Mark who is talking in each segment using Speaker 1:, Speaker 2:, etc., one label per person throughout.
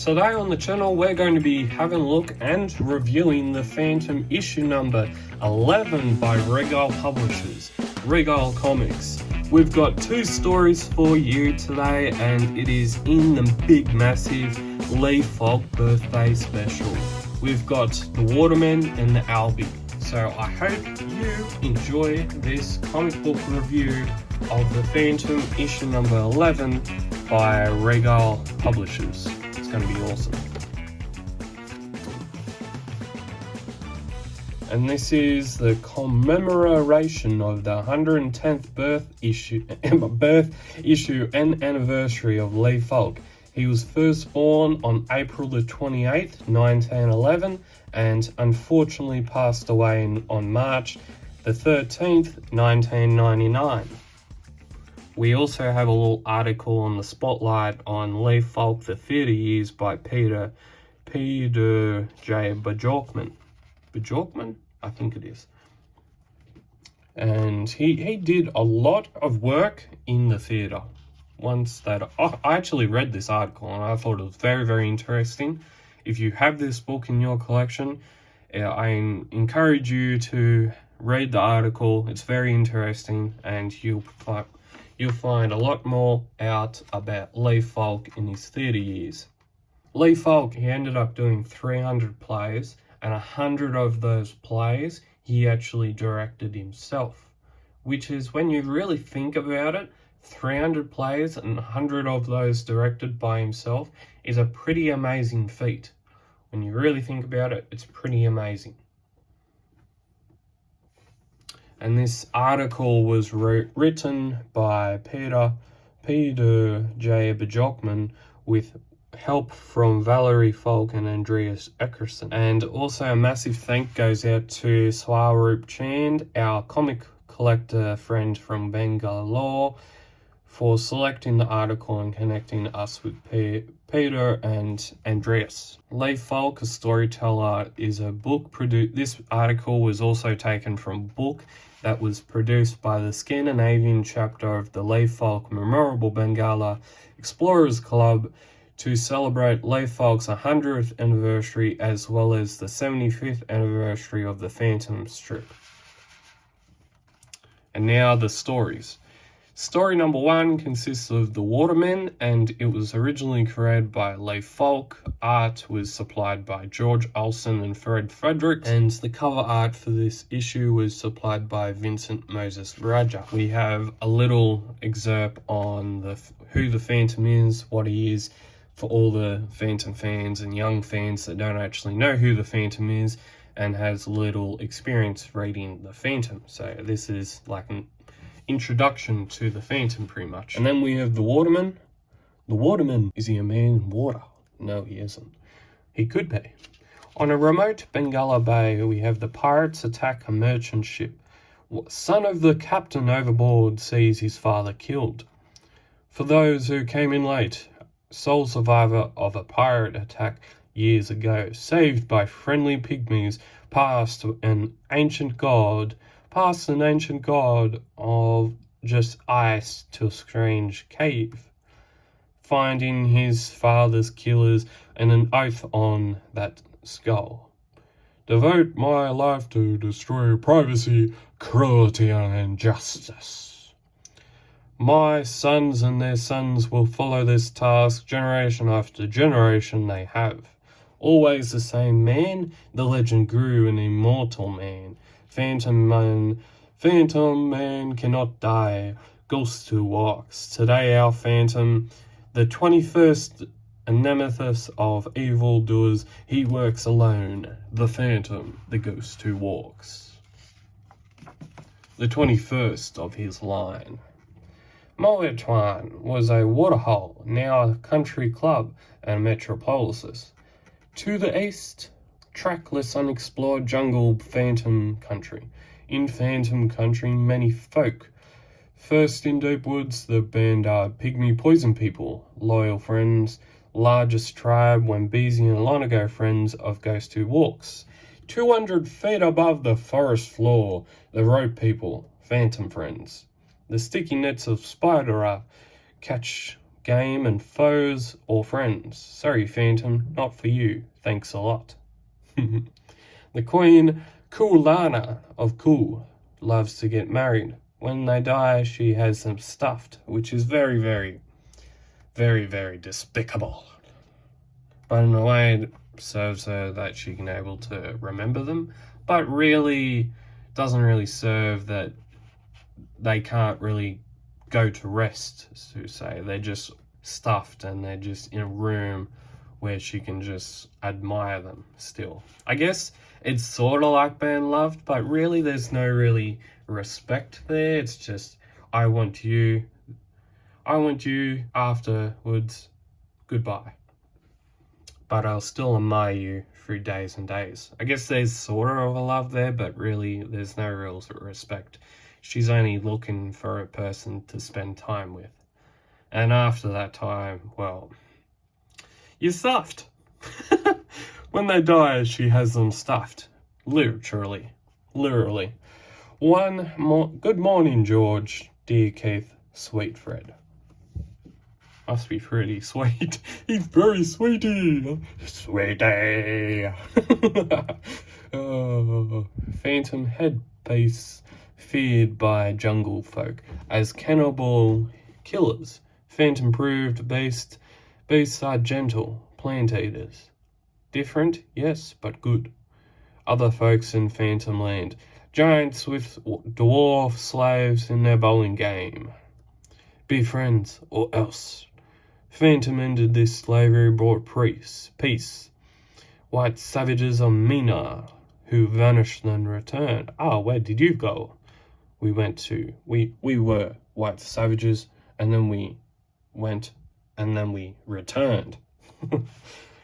Speaker 1: Today on the channel we're going to be having a look and reviewing the Phantom issue number 11 by Regal Publishers, Regal Comics. We've got two stories for you today and it is in the big massive Falk birthday special. We've got the Waterman and the Albie. So I hope you enjoy this comic book review of the Phantom issue number 11 by Regal Publishers. It's going to be awesome. And this is the commemoration of the 110th birth issue and anniversary of Falk. He was first born on April the 28th, 1911, and unfortunately passed away on March the 13th, 1999. We also have a little article on the Spotlight on Falk, the 30 Years by Peter J. Bajorkman. Bajorkman? I think it is. And he did a lot of work in the theatre. I actually read this article and I thought it was very, very interesting. If you have this book in your collection, I encourage you to read the article. It's very interesting and you'll find a lot more out about Falk in his 30 years. Falk, he ended up doing 300 plays, and 100 of those plays he actually directed himself, which is, when you really think about it, 300 plays and 100 of those directed by himself is a pretty amazing feat. When you really think about it, it's pretty amazing. And this article was written by Peter J. Bajorkman with help from Valerie Falk and Andreas Eckerson. And also a massive thank goes out to Swaroop Chand, our comic collector friend from Bangalore, for selecting the article and connecting us with Peter and Andreas. Falk, a storyteller, is a book produced. This article was also taken from a book that was produced by the Scandinavian chapter of the Falk Memorable Bengala Explorers Club to celebrate Falk's 100th anniversary as well as the 75th anniversary of the Phantom strip. And now the stories. Story number 1 consists of The Waterman, and it was originally created by Falk. Art was supplied by George Olsen and Fred Fredericks, and the cover art for this issue was supplied by Vincent Moses Raja. We have a little excerpt on who the Phantom is, what he is, for all the Phantom fans and young fans that don't actually know who the Phantom is and has little experience reading the Phantom. So this is like an introduction to the Phantom, pretty much. And then we have the Waterman. The Waterman, is he a man in water? No, he isn't. He could be. On a remote Bengala Bay, we have the pirates attack a merchant ship. Son of the captain overboard sees his father killed. For those who came in late, sole survivor of a pirate attack years ago, saved by friendly pygmies, past an ancient god of just ice to a strange cave, finding his father's killers and an oath on that skull. Devote my life to destroy privacy, cruelty, and injustice. My sons and their sons will follow this task generation after generation they have. Always the same man, the legend grew an immortal man. Phantom man cannot die, ghost who walks. Today our Phantom, the 21st nemesis of evildoers, he works alone. The Phantom, the ghost who walks. The 21st of his line. Moetwan was a waterhole, now a country club and metropolis. To the east, trackless, unexplored jungle, Phantom country. In Phantom country, many folk. First in deep woods, the band are pygmy poison people, loyal friends, largest tribe when Beezy and Lana go friends of Ghost Who Walks. 200 feet above the forest floor, the rope people, Phantom friends. The sticky nets of spider catch game and foes or friends. Sorry, Phantom, not for you. Thanks a lot. The Queen Kulana of Kul loves to get married. When they die, she has them stuffed, which is very, very, very, very despicable. But in a way, it serves her that she can able to remember them, but really doesn't really serve that they can't really go to rest, to say. They're just stuffed and they're just in a room where she can just admire them still. I guess it's sort of like being loved, but really there's no really respect there. It's just, I want you afterwards, goodbye. But I'll still admire you through days and days. I guess there's sort of a love there, but really there's no real respect. She's only looking for a person to spend time with. And after that time, well, you're stuffed. When they die, she has them stuffed. Literally. Good morning, George, dear Keith, sweet Fred. Must be pretty sweet. He's very sweetie. Sweetie. Oh, Phantom headpiece feared by jungle folk as cannibal killers. Phantom proved beasts are gentle plant eaters. Different, yes, but good. Other folks in Phantom land. Giants with dwarf slaves in their bowling game. Be friends, or else. Phantom ended this slavery, brought peace. White savages of Mina, who vanished and returned. Ah, where did you go? We were white savages, and then we went, and then we returned.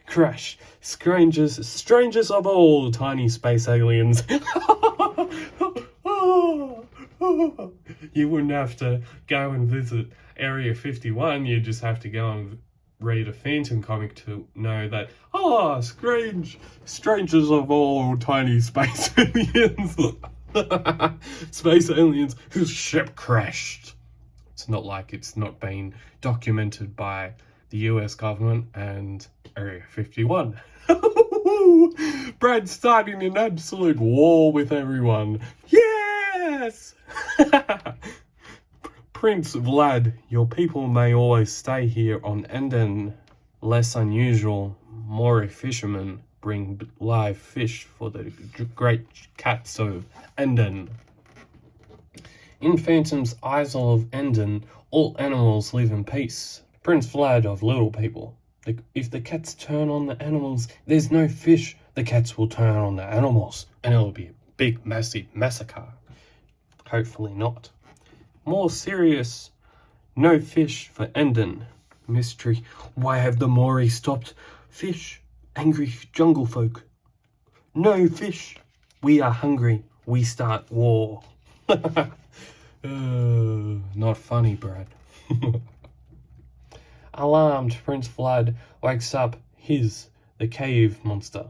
Speaker 1: Crash, strangers of all, tiny space aliens. You wouldn't have to go and visit Area 51, you just have to go and read a Phantom comic to know that, strangers of all, tiny space aliens. Space aliens whose ship crashed. It's not like it's not been documented by the US government and Area 51. Brad's starting an absolute war with everyone. Yes! Prince Vlad, your people may always stay here on Enden. Less unusual, Mori fishermen bring live fish for the great cats of Enden. In Phantom's Isle of Enden, all animals live in peace. Prince Vlad of little people. If the cats turn on the animals, there's no fish. The cats will turn on the animals, and it'll be a big, massive massacre. Hopefully not. More serious, no fish for Enden. Mystery, why have the Mori stopped fish? Angry jungle folk. No fish. We are hungry. We start war. Not funny, Brad. Alarmed, Prince Vlad wakes up the cave monster.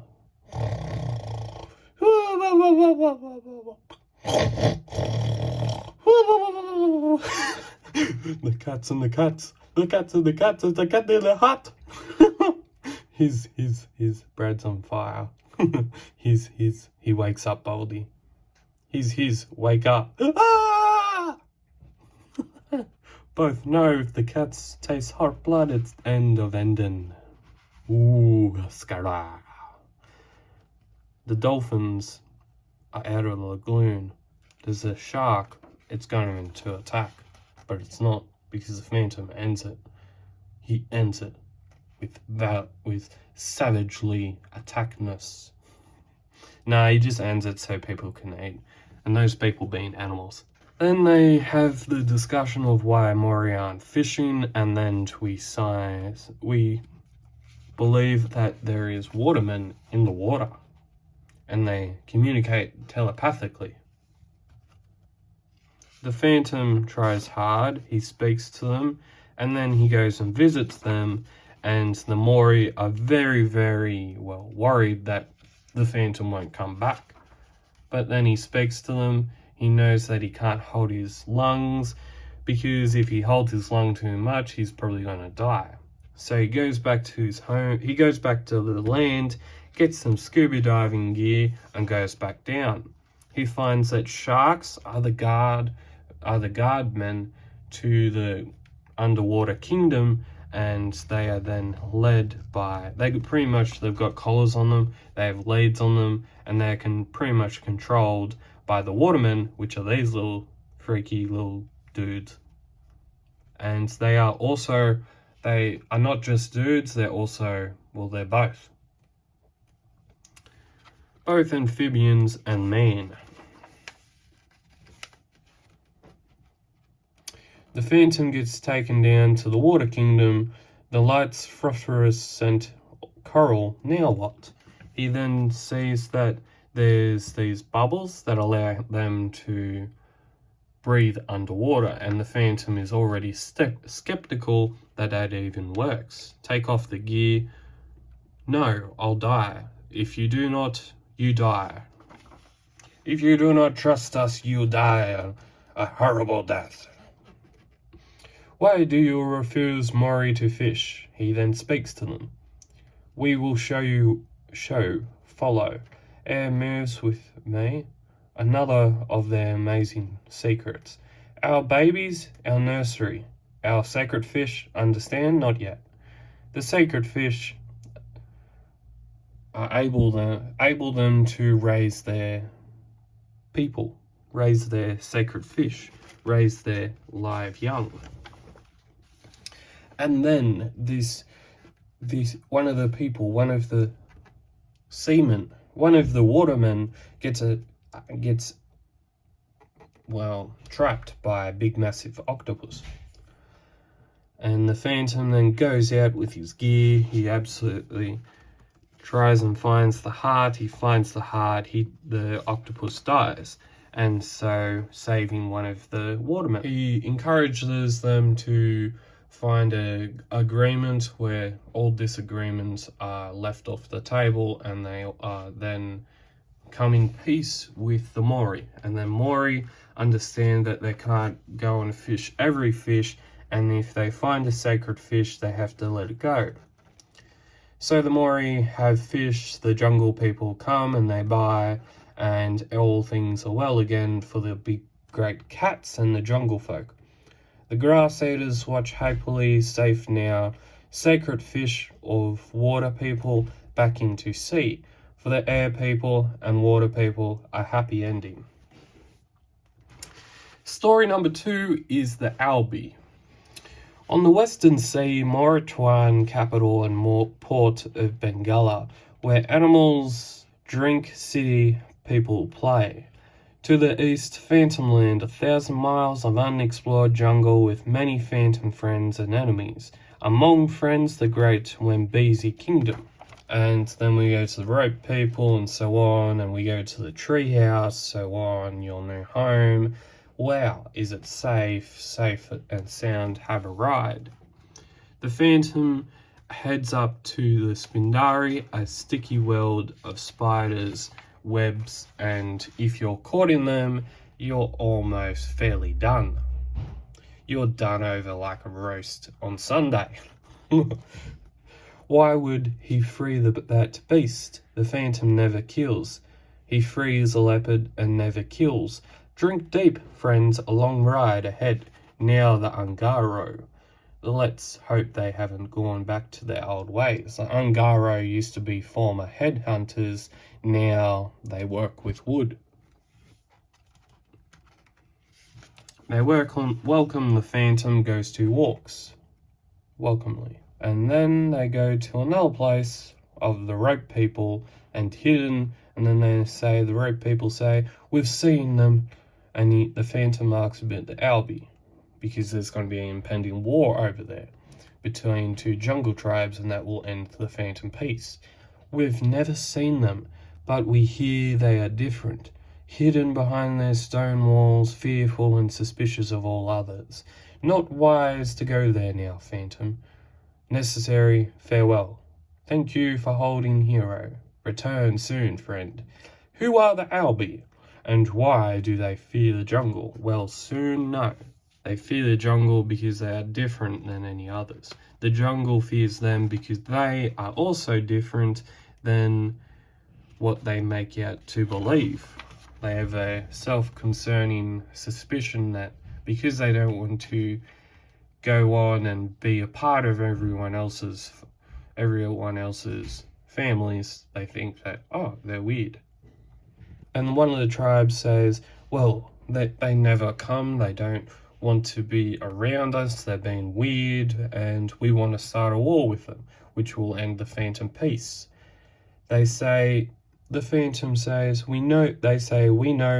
Speaker 1: The cats and the cats. The cats and the cats. There's a cat in the hut. His Brad's on fire. He wakes up boldly. Wake up. Ah! Both know if the cats taste hot blood, it's end of Enden. Ooh, Skara. The dolphins are out of the lagoon. There's a shark. It's going to attack, but it's not because the Phantom ends it. He ends it with savagely attackness. Nah, he just ends it so people can eat, and those people being animals. Then they have the discussion of why Mori aren't fishing, and then we believe that there is watermen in the water, and they communicate telepathically. The Phantom tries hard, he speaks to them, and then he goes and visits them, and the Mori are very, very, worried that the Phantom won't come back. But then he speaks to them, he knows that he can't hold his lungs because if he holds his lung too much, he's probably going to die. So he goes back to his home, he goes back to the land, gets some scuba diving gear, and goes back down. He finds that sharks are the guardmen to the underwater kingdom, and they are then led by, they've got collars on them, they have leads on them, and they're pretty much controlled by the watermen, which are these little freaky little dudes. And they are not just dudes, they're also, well, they're both amphibians and man. The Phantom gets taken down to the Water Kingdom. The lights phosphorescent coral. Now what? He then sees that there's these bubbles that allow them to breathe underwater, and the Phantom is already skeptical that even works. Take off the gear. No, I'll die. If you do not, you die. If you do not trust us, you die a horrible death. Why do you refuse Maury to fish? He then speaks to them. We will follow. Air moves with me. Another of their amazing secrets. Our babies, our nursery, our sacred fish, understand? Not yet. The sacred fish are able them to raise their people, raise their sacred fish, raise their live young. And then one of the seamen, one of the watermen gets trapped by a big massive octopus. And the Phantom then goes out with his gear. He absolutely tries and finds the heart. He finds the heart. The octopus dies. And so, saving one of the watermen, he encourages them to find an agreement where all disagreements are left off the table, and they are then come in peace with the Maury. And then Maury understand that they can't go and fish every fish, and if they find a sacred fish, they have to let it go. So the Maury have fish, the jungle people come and they buy, and all things are well again for the big great cats and the jungle folk. The grass eaters watch happily, safe now, sacred fish of water people back into sea. For the air people and water people, a happy ending. Story number 2 is the Albi. On the western sea, Mauritania capital and port of Bengala, where animals drink, city people play. To the east, Phantom Land, 1,000 miles of unexplored jungle with many Phantom friends and enemies. Among friends, the great Wembezi Kingdom. And then we go to the rope people and so on, and we go to the treehouse, so on, your new home. Wow, is it safe and sound, have a ride. The Phantom heads up to the Spindari, a sticky world of spiders, webs, and if you're caught in them, you're almost fairly done. You're done over like a roast on Sunday. Why would he free that beast? The Phantom never kills. He frees a leopard and never kills. Drink deep, friends, a long ride ahead. Now the Ungaro. Let's hope they haven't gone back to their old ways. The Ungaro used to be former headhunters. Now they work with wood. They welcome the Phantom, goes to walks. Welcomely. And then they go to another place of the rope people and hidden, and then the rope people say, we've seen them. And the Phantom asks about the Albi, because there's going to be an impending war over there between two jungle tribes, and that will end the Phantom peace. We've never seen them, but we hear they are different, hidden behind their stone walls, fearful and suspicious of all others. Not wise to go there now, Phantom. Necessary, farewell. Thank you for holding hero. Return soon, friend. Who are the Albi? And why do they fear the jungle? Well, soon know. They fear the jungle because they are different than any others. The jungle fears them because they are also different than what they make out to believe. They have a self-concerning suspicion that because they don't want to go on and be a part of everyone else's families, they think that, oh, they're weird. And one of the tribes says, well, they never come, they don't want to be around us, they're being weird, and we want to start a war with them, which will end the Phantom Peace. The Phantom says, we know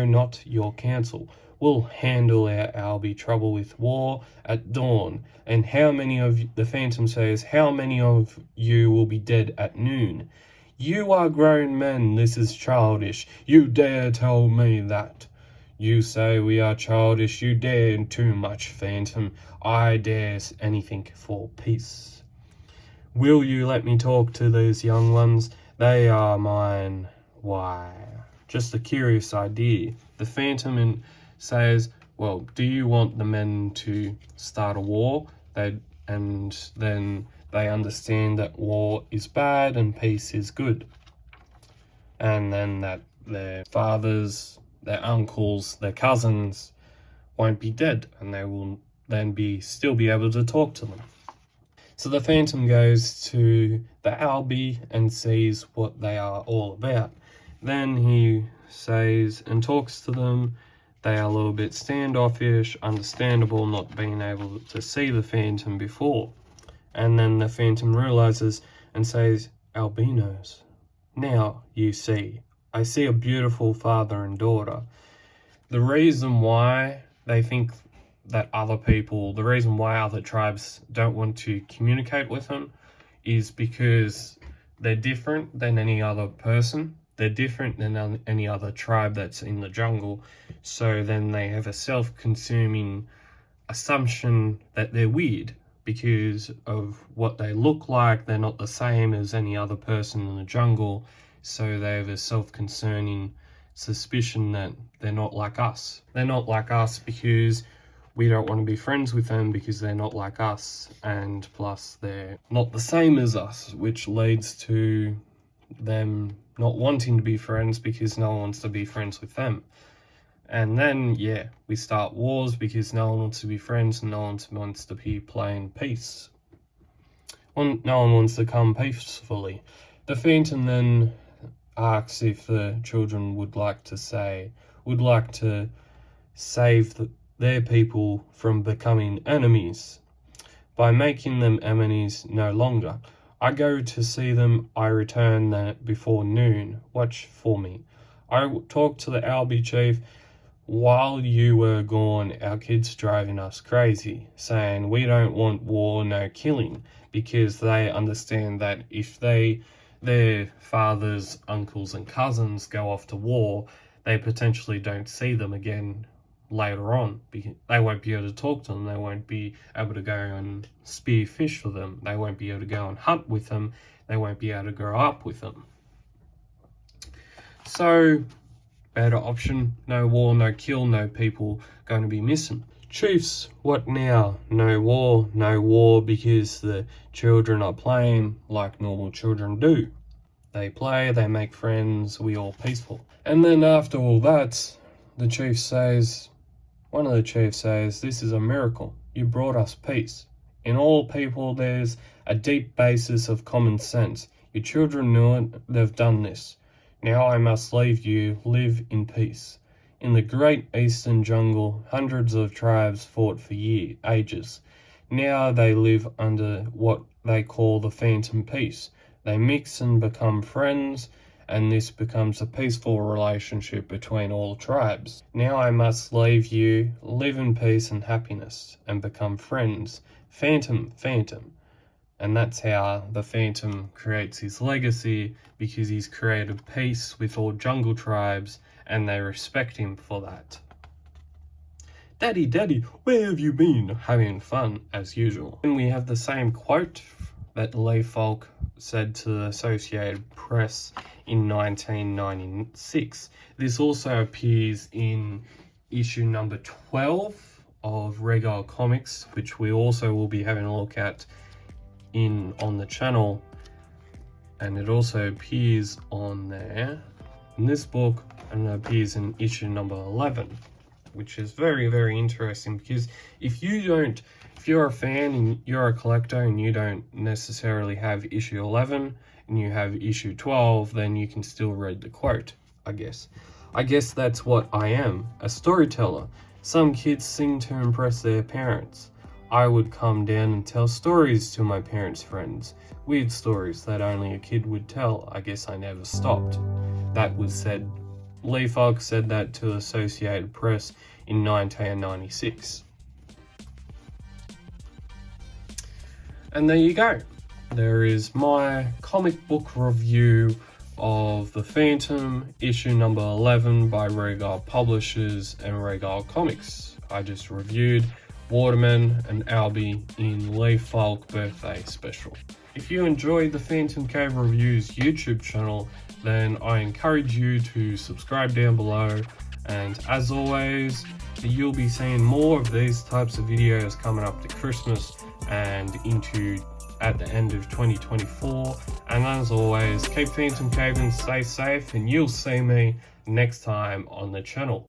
Speaker 1: not your counsel. We'll handle our Albi trouble with war at dawn. And the Phantom says, how many of you will be dead at noon? You are grown men, this is childish. You dare tell me that? You say we are childish, you dare too much, Phantom. I dare anything for peace. Will you let me talk to these young ones? They are mine. Why? Just a curious idea. The Phantom says, well, do you want the men to start a war? And then they understand that war is bad and peace is good. And then that their fathers, their uncles, their cousins won't be dead, and they will then still be able to talk to them. So the Phantom goes to the Albi and sees what they are all about. Then he says and talks to them. They are a little bit standoffish, understandable, not being able to see the Phantom before. And then the Phantom realizes and says, albinos, now you see. I see a beautiful father and daughter. The reason why they think that the reason why other tribes don't want to communicate with them is because they're different than any other person. They're different than any other tribe that's in the jungle. So then they have a self-consuming assumption that they're weird because of what they look like. They're not the same as any other person in the jungle. So they have a self-concerning suspicion that they're not like us. They're not like us because we don't want to be friends with them because they're not like us, and plus they're not the same as us, which leads to them not wanting to be friends because no one wants to be friends with them. And then, we start wars because no one wants to be friends and no one wants to be playing peace. No one wants to come peacefully. The Phantom then asks if the children would like to save their people from becoming enemies by making them enemies no longer. I go to see them, I return before noon. Watch for me. I talked to the Albi chief. While you were gone, our kids driving us crazy, saying we don't want war, no killing, because they understand that if their fathers, uncles and cousins go off to war, they potentially don't see them again later on. They won't be able to talk to them, they won't be able to go and spear fish for them, they won't be able to go and hunt with them, they won't be able to grow up with them. So, better option, no war, no kill, no people going to be missing. Chiefs, what now? No war because the children are playing like normal children do. They play, they make friends, we all peaceful. And then after all that, one of the chiefs says, this is a miracle. You brought us peace. In all people, there's a deep basis of common sense. Your children knew it, they've done this. Now I must leave you, live in peace. In the great eastern jungle, hundreds of tribes fought for ages. Now they live under what they call the Phantom Peace. They mix and become friends, and this becomes a peaceful relationship between all tribes. Now I must leave you, live in peace and happiness, and become friends. Phantom. And that's how the Phantom creates his legacy, because he's created peace with all jungle tribes, and they respect him for that. Daddy, where have you been? Having fun, as usual. And we have the same quote that Falk said to the Associated Press in 1996. This also appears in issue number 12 of Regal comics, which we also will be having a look at on the channel, and it also appears on there in this book, and it appears in issue number 11, which is very, very interesting, because if you're a fan and you're a collector and you don't necessarily have issue 11 and you have issue 12, then you can still read the quote, I guess. I guess that's what I am, a storyteller. Some kids sing to impress their parents. I would come down and tell stories to my parents' friends. Weird stories that only a kid would tell. I guess I never stopped. That was said. Lee Falk said that to Associated Press in 1996. And there you go. There is my comic book review of The Phantom, issue number 11 by Regal Publishers and Regal Comics. I just reviewed Waterman and Albie in Lee Falk birthday special. If you enjoyed the Phantom Cave Reviews YouTube channel, then I encourage you to subscribe down below, and as always, you'll be seeing more of these types of videos coming up to Christmas and at the end of 2024. And as always, keep Phantom Caving, stay safe, and you'll see me next time on the channel.